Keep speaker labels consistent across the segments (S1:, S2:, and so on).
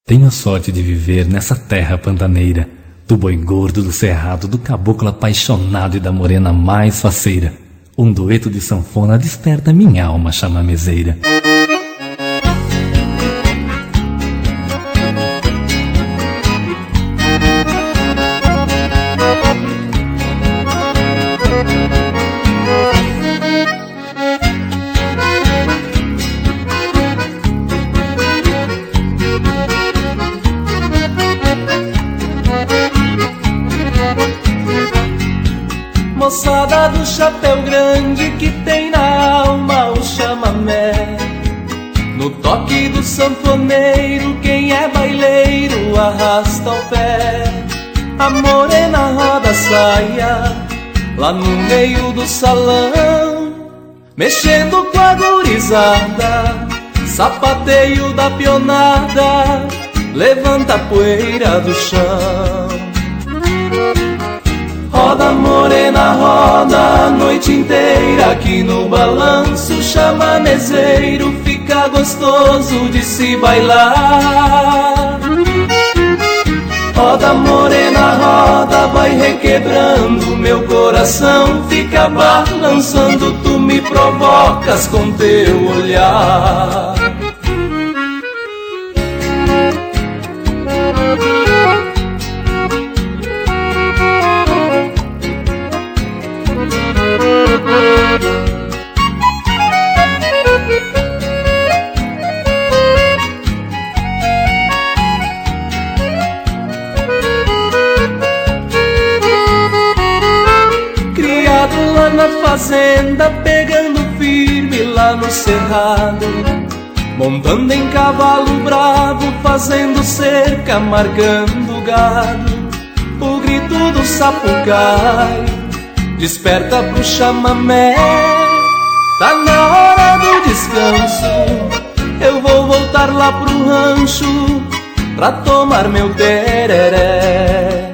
S1: Tenho a sorte de viver nessa terra pantaneira, do boi gordo do cerrado, do caboclo apaixonado e da morena mais faceira. Um dueto de sanfona desperta minha alma chamamezeira.
S2: Moçada do chapéu grande que tem na alma o chamamé. No toque do sanfoneiro, quem é baileiro arrasta o pé. A morena roda a saia lá no meio do salão, mexendo com a gurizada, sapateio da pionada, levanta a poeira do chão. Roda morena, roda a noite inteira, aqui no balanço chamamezeiro fica gostoso de se bailar. Roda morena, roda, vai requebrando meu coração, fica balançando, tu me provocas com teu olhar. Criado lá na fazenda, pegando firme lá no cerrado, montando em cavalo bravo, fazendo cerca, marcando gado. O grito do sapucai desperta pro chamamé. Tá na hora do descanso, eu vou voltar lá pro rancho pra tomar meu tereré.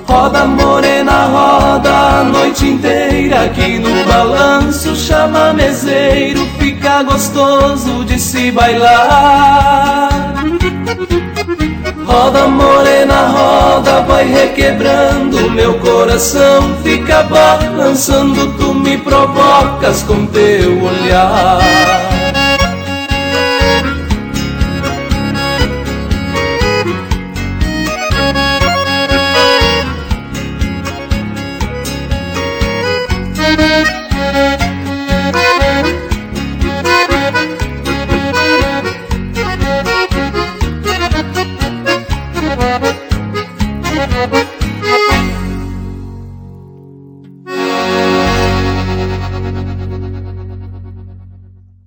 S2: Roda morena, roda a noite inteira, aqui no balanço chamamezeiro fica gostoso de se bailar. Roda morena, roda, vai requebrando meu coração, fica balançando, tu me provocas com teu olhar.